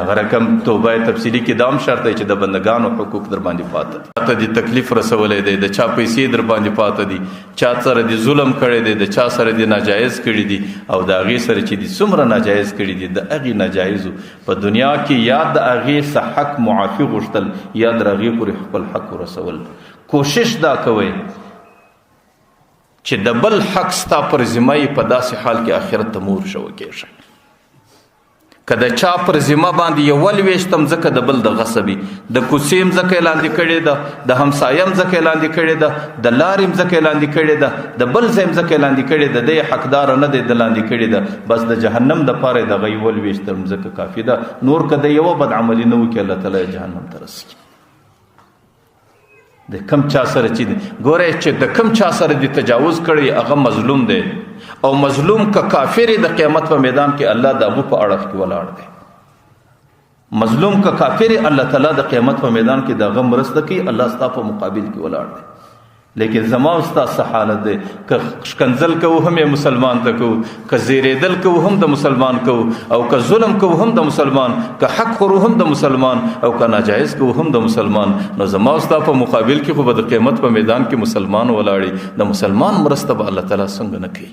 هغه رقم توبه تفصیلی کې دام شرط دی چې د بندگانو حقوق در باندې پاته دي، تکلیف رسولې دی، د چا پیسې در باندې پاته دي، چا سره دی ظلم کړی دی، د چا سره دی ناجایز کړی دي، او د هغې سره چې دی څومره ناجایز کړي دي، د هغې ناجایزو په دنیا کې یا د هغې څه حق معافي غوښتل یا د هغې پورې خپل حق ورسول. کوشش دا کوئ چې د بل حق ستا پر ذمه یې په داسې حال کې آخرت ته مور شو کېږي. که د چا پر ذمه باندې یو ولوېشتم ځکه د بل د غصبي، د کوڅې مځکه یې لاندې کړې ده، د همسایه مځکه یې لاندې کړې ده، د لارې مځکه یې لاندې کړې ده، د بل ځای مځکه یې لاندې کړې ده، دی حقداره نه دی د لاندې کړې ده، بس د جهنم دپاره یې دغه یې ولوېشتم ځکه کافي ده. نور که د یوه بد عملي نه وکړي الله تعالی جهنم ته رسوي. د کم چا سره چې دی ګورئ چې د کم چا سره دی تجاوز کړی هغه مظلوم دی، او مظلوم که کافر د قیامت په میدان کې الله د هغه په اړخ کې ولاړ دی. مظلوم که کافر الله تعالی د قیامت په میدان کې د هغه مرسته کوي، الله ستا په مقابل کې ولاړ دی. لیکن زما او ستا څه حالت دی، که شکنځل کوو هم یې مسلمان ته کوو، که زیرېدل کوو هم د مسلمان کوو، او که ظلم کوو هم د مسلمان، که حق خورو هم د مسلمان، او که ناجایز کوو هم د مسلمان. نو زما او ستا په مقابل کې خو به د قیامت په میدان کې مسلمان ولاړي، د مسلمان مرسته به الله تعالی څنګه نه کوي.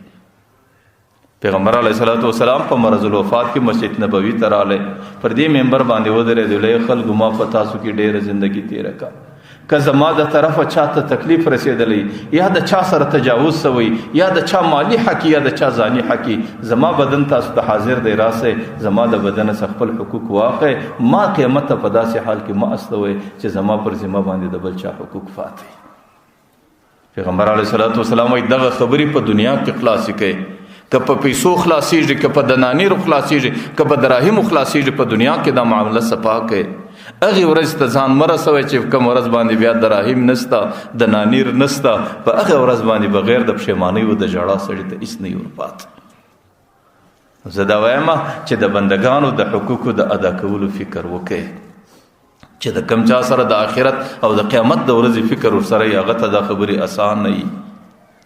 پیغمبر علیه الصلاۃ والسلام په مرض الوفات کې مسجد نبوي ته راغلی، پر دې منبر باندې ودرېدی، لوی خلکو ما په تاسو کې ډېره زندګي تېره کړه، که زما د طرفه چا ته تکلیف رسېدلی، یا د چا سره تجاوز شوی، یا د چا مالی حقي یا د چا ځاني حقي، زما بدن تاسو ته حاضر دی، راسئ زما د بدن څخه خپل حقوق واخئ، ما قیامت ته په داسې حال کې مه استوئ چې زما پر ذمه باندې د بل چا حقوق فاتئ. پیغمبر علیه الصلاۃ والسلام وایي دغه خبرې په دنیا کې خلاصې کړئ، که په پیسو خلاصېږي، که په دنانیرو خلاصېږي، که په دراهمو خلاصېږي، په دنیا کې دا معامله صفا کړئ. هغې ورځ ته ځان مه رسوئ چې کوم ورځ باندې بیا دراهم نسته، دنانیر نسته، په هغه ورځ باندې بغیر د پښیمانۍ و د ژړا سړي ته هېڅ نه وي ورپاته. زه دا وایم چې د بندګانو د حقوقو د ادا کولو فکر وکړئ، چې د کم چا سره د آخرت او د قیامت د ورځې فکر ورسره یې، هغه ته دا خبرې اسان نه وي.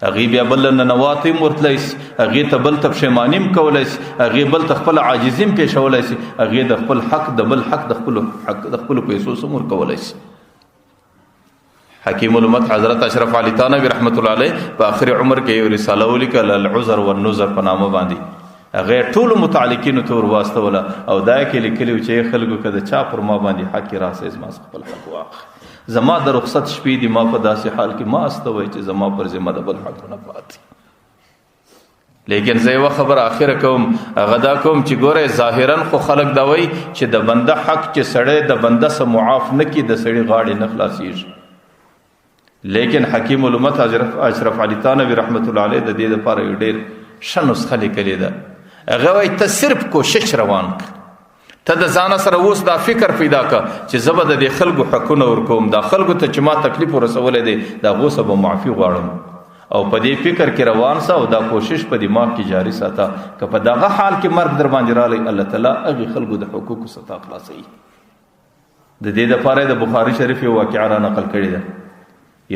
هغې بیا بل له ننواتې هم ورتلی شي، هغې ته بل ته پښیماني هم کولی شي، هغې بل ته خپله عاجزي هم پېښولی شي، هغې د خپل حق د بل حق د خپلو پیسو سم ورکولی شي. حکیم الامت حضرت اشرف علي تانوي رحمت الله علیه په آخر عمر کې یو رساله ولیکل العذر والنذر په نامه باندې، هغې ټولو متعلقینو ته ور واستوله، او دا یې کې لیکلي و چې خلکو که د چا پر ما باندې حق راسئ، زما خپل حق واخلئ. زما د رخصت شپې دي، ما په داسې حال کې ما استوئ چې زما پر ذمه د بل حق نه پاتې. لیکن زه یوه خبره آخره کوم، هغه دا کوم چې ګورئ ظاهرا خو خلک دا وایي چې د بنده حق چې سړی د بنده څه معاف نه کړي د سړي غاړې نه خلاصېږي. لیکن حکیم الامت اشرف علي تانوي رحمت الله علیه د دې دپاره یو ډېر ښه نسخه لیکلې ده. هغه وایي ته صرف کوشش روان کړه، ته د ځانه سره اوس دا فکر پیدا کړه چې زه به د دې خلکو حقونه ورکوم، دا خلکو ته چې ما تکلیف ورسولی دی د هغو څه به معافي غواړم، او په دې فکر کې روان سه، او دا کوشش په دماغ کې جاري ساته. که په دغه حال کې مرګ در باندې رالی، الله تعالی هغې خلکو د حقوقو څخه خلاصوي. د دې دپاره د بخاري شریف یو واقعه را نقل کړې ده.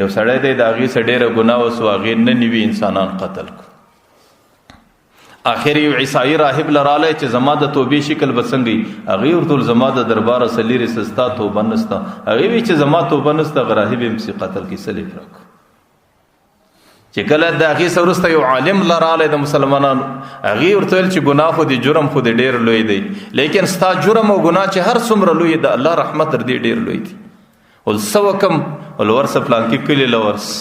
یو سړی دی، د هغې څه ډېره ګناه وسوه، هغې نه نوي انسانان قتل کړو. آخر یو عیسائی راهب لرالی چې زما د توبې شکل به څنګه وي، هغې ورته ویل زما د درباره څه لرې څه ستا توبه نسته. هغې وایي چې زما توبه نسته، هغه راهب یې پسې قتل کړي. څه لیک راکړو چې کله د هغې څه وروسته یو عالم لرالی د مسلمانانو، هغې ورته ویل چې ګناه خو دې جرم خو دې ډېر لوی دی، لیکن ستا جرم او ګناه چې هر څومره لوی د الله رحمت تر دې ډېر لوی دی. ول څه وکړم؟ ول ورسه پلانکي کلي له ورس،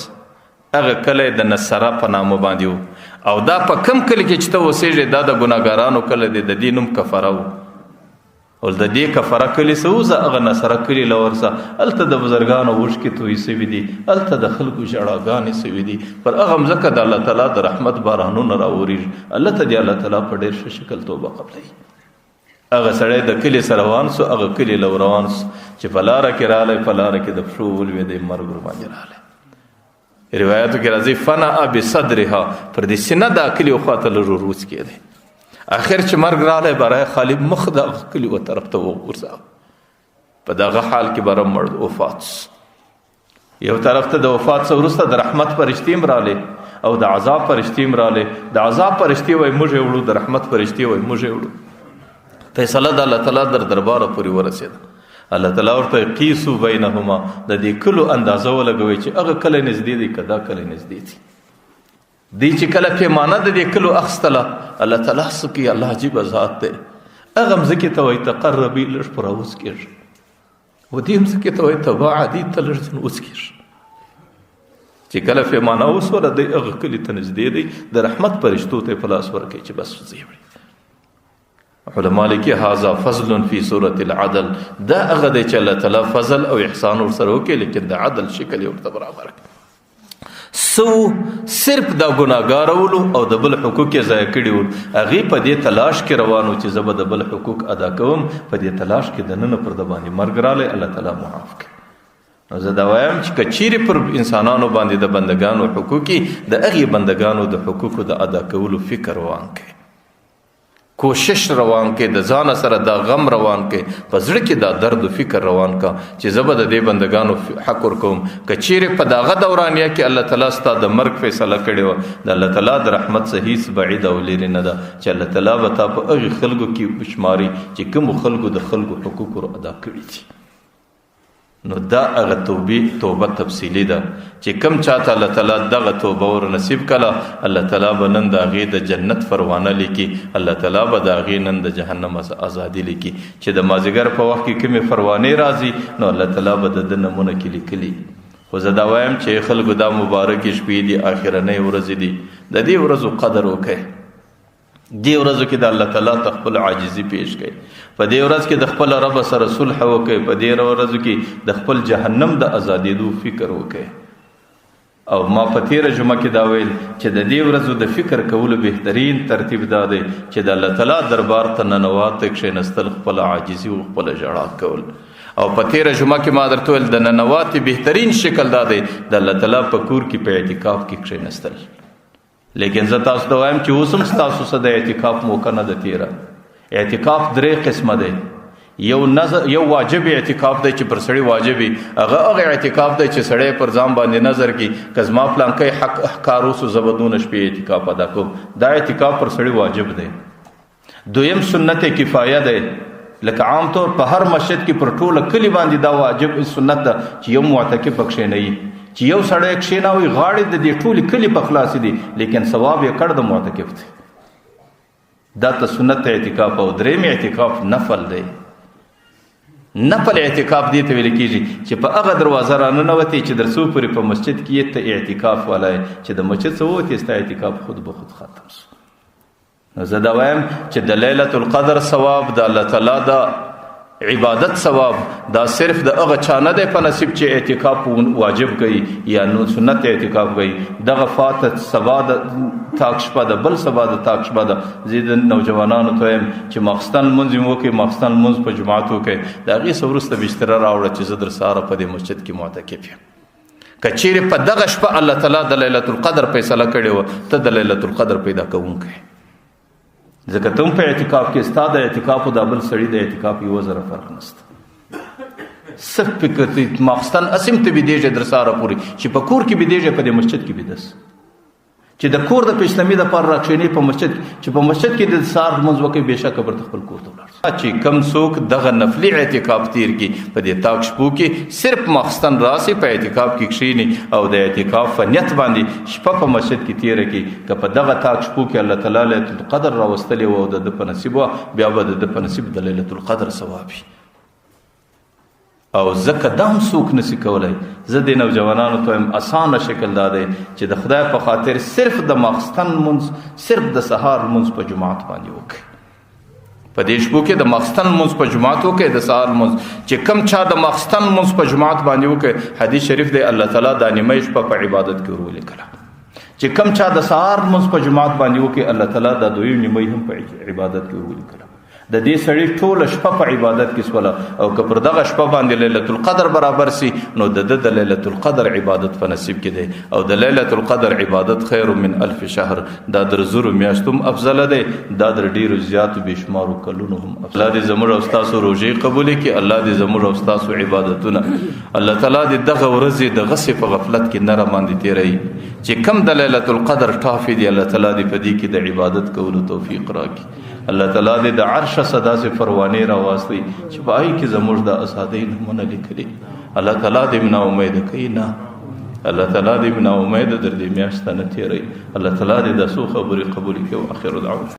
هغه کلی د نصره په نامه باندې و، او دا په کم کلي کې چې ته اوسېږې دا د ګناهګارانو کلی دی، د دې نوم کفره و. ول د دې کفره کلي څه وځه، هغه نصره کلي له ورسه، هلته د بزرګانو اوښکې تویې سوي دي، هلته د خلکو ژړاګانې سوي دي، پر هغه مځکه د الله تعالی د رحمت بارانونه راورېږي. الله ته دې الله تعالی په ډېر ښه شکل توبه قبلوي. هغه سړی د کلي سره روان سو، هغه کلي له روان سو چې په لاره کې رالی، په لاره کې د پښو ولوېدی، مرګ ورباندې رالی. روایتو کې راځي فنأ بصدرها، پر دې سینه دا کلي وخواته لږ وروڅ کېدی. آخر چې مرګ رالی، برای خالي مخ د هغه کلي و طرف ته وغورځاوه، په دغه حال کې به مړ وفات سو. یو طرف ته د وفات څخه وروسته د رحمت فرشتې هم رالی، او د عذاب فرشتې هم رالی. د عذاب فرشتې وایي موږ یې وړو، د رحمت فرشتې وایي موږ یې وړو. فیصله د الله تعالی در درباره پورې ورسېده. الله تعالی ورته قیسو بینهما د دې کلو اندازه ولګوي چې هغه کله نږدې دی کدا کله نږدې دي. دی چې کله پیمانه د دې کلو اخستله الله تعالی سکی الله عجیب ذات دی. هغه مځکې ته وایي تقربي لږ پر اوس کېږي و دې مځکې ته وایي تباعدي ته لږ ځین اوس کېږي. چې کله پیمانه وسوله دی هغه کلي ته نږدې دی د رحمت فرشتو ته په لاس ورکوي چې بس ځي وړي. علما لیکي هذا فضل فی صورت العدل دا هغه دی چې الله تعالی فضل او احسان ورسره وکړي لیکن د عدل شکل یې ورته برابر کړي. صرف دا ګناهګارولو او د بل حقوق یې ضایع کړي ول هغې په دې تلاش کې روانو چې زه به د بل حقوق ادا کوم. په دې تلاش کې دننه پر د باندې مرګ رالی الله تعالی معاف کړي. نو زه دا وایم چې که چیرې پر انسانانو باندې د بندګانو حقوقي د هغې بندګانو د حقوقو د ادا کولو فکر روان کړي، کوشش روان کې د ځان سره دا غم روان کې په زړه کې دا درد او فکر روان کا چې زه به د دې بندگانو حق ورکوم. که چیرې په دغه دورانیه کې الله تعالی ستا د مرګ فیصله کړې وه د الله تعالی د رحمت څخه هیڅ بعید او لرې نه ده چې الله تعالی به تا په هغې خلکو کې شماري چې کومو خلکو د خلکو حقوق ادا کړي دي. نو دا هغه توبه تفصیلی ده چې کم چاته الله تعالی دغه توبه ور نصیب کړه الله تعالی به نن د هغې د جنت پروانه لیکي، الله تعالی به د هغې نن د جهنم ازادي لیکي. چې د مازدیګر په وخت کې کومې پروانې راځي نو الله تعالی به د ده نمونه کې لیکلي. خو زه دا وایم چې خلکو دا مبارکې شپې دي، آخرنۍ ورځې دي، د دې ورځو قدر وکړئ. دې ورځو کې د الله تعالی ته خپل عاجزي پیش کړئ، په دې ورځ کې د خپل رب سره صلح وکړئ، په دې ورځو کې د خپل جهنم د ازادېدو فکر وکړئ. او ما په تېره جمعه کې دا ویل چې د دې ورځو د فکر کولو بهترین ترتیب دا دی چې د الله تعالی دربار ته ننوات کښېنستل، خپل عاجزي او خپل ژړا کول. او په تېره جمعه کې ما درته ویل د ننوات بهترین شکل دا دی د الله تعالی په کور کې په اعتکاف کې کښېنستل. لیکن زه تاسو ته وایم چې اوس هم ستاسو څه د اعتکاف موقع نه ده تېره. اعتکاف درې قسمه دی. یو واجب اعتکاف دی چې پر سړي واجب وي، هغه اعتکاف دی چې سړی پر ځان باندې نظر کړي که زما پلانکی حق کار اوس زه به دونه شپې اعتکاف ادا کوم، دا اعتکاف پر سړي واجب دی. دویم سنت کفایه دی، لکه عام طور په هر مسجد کې پر ټوله کلي باندې دا واجب سنت ده چې یو معتکف پکښې نه وي، چې یو سړی کښېناوي غاړې د دې ټولې کلي په خلاصې دي لیکن ثواب یې کړ د معتکف دی. دا ته سنت اعتکاف. او دریم اعتکاف نفل دی. نفل اعتکاف دې ته ویل کېږي چې په هغه دروازه راننوتې چې در څو پورې په مسجد کې ته اعتکاف والی چې د مسجد څه ووتې ستا اعتکاف خود به خود ختم شو. نو زه دا وایم چې د لیلة القدر ثواب د الله تعالی د عبادت ثواب دا صرف د هغه چا نه دی په نصیب چې اعتکاف واجب کوي یا نو سنت اعتکاف کوي. دغه فاتت سبا د تاک شپه ده، بل سبا د تاک شپه ده. زه د نوجوانانو ته وایم چې ماخستن لمونځ یې وکړئ، ماخستن لمونځ په جماعت وکړئ، د هغې څه وروسته بستره راوړه چې زه در سهاره په دې مسجد کې معتکف یم. که چیرې په دغه شپه الله تعالی د لیلة القدر فیصله کړې وه ته د لیلة القدر پیدا کوونکی، ځکه ته هم په اعتکاف کې ستا د اعتکاف او د بل سړي د اعتکاف یوه ذره فرق نشته. صرف فکر ته ماخستن اسیم ته بېدېږې در سهاره پورې چې په کور کې بېدېږې په دې مسجد کې بېدس چې د کور د پیشلمي دپاره راکښېنې په مسجد چې په مسجد کې د سهار لمونځ وکړئ بېشکه برته خپل کور ته ولاړ شو. چې کم څوک دغه نفلي اعتکاف تیر کړي په دې تاک شپو کې صرف ماخستن راسي په اعتکاف کې کښېني او د اعتکاف په نیت باندې شپه په مسجد کې تیره کړي، که په دغه تاک شپو کې الله تعالی لیلة القدر راوستلې وه او د ده په نصیب وه بیا به د ده په نصیب د لیلة القدر ثواب وي. او ځکه دا هم څوک نشي کولی. زه د نوجوانانو ته وایم اسانه شکل دا دی چې د خدای په خاطر صرف د ماخستن لمونځ صرف د سهار لمونځ په جماعت باندې وکړئ. په دې شپو کې د ماخستن لمونځ په جماعت وکړئ، د سهار لمونځ چې کم چا د ماخستن لمونځ په جماعت باندې وکړئ حدیث شریف دی الله تعالی دا نیمه شپه په عبادت کې ورولېږله. چې کم چا د سهار لمونځ په جماعت باندې وکړئ الله تعالی دا دویم نیمه هم په عبادت کې ورولېږله. د دې سړي ټوله شپه په عبادت کې سوله، او که پر دغه شپه باندې لیلة القدر برابر سي نو د ده د لیلة القدر عبادت په نصیب کې دی. او د لیلة القدر عبادت خیر من الف شهر، دا در زرو میاشتو هم افضله دی، دا در ډیرو زیاتو بېشمارو کلونو هم افضله. الله دې زموږ او ستاسو روژې قبولې کړي، الله دې زموږ او ستاسو عبادتونه الله تعالی دې دغه ورځې دغسې په غفلت کې نه راباندې تېروي چې کم د لیلۃ القدر ټافي دی الله تعالی دې په دې کې د عبادت کولو توفیق راکړي. الله تعالی دې د عرش صدا سے پروانه راوستي چې پای کې زموږ د اسادې نمونه لیکلي. الله تعالی دې منا امید کوي نه، الله تعالی دې منا امید در دې میاشت نه تیری. الله تعالی دې د سو خبرې قبول کړي. واخر دعوانا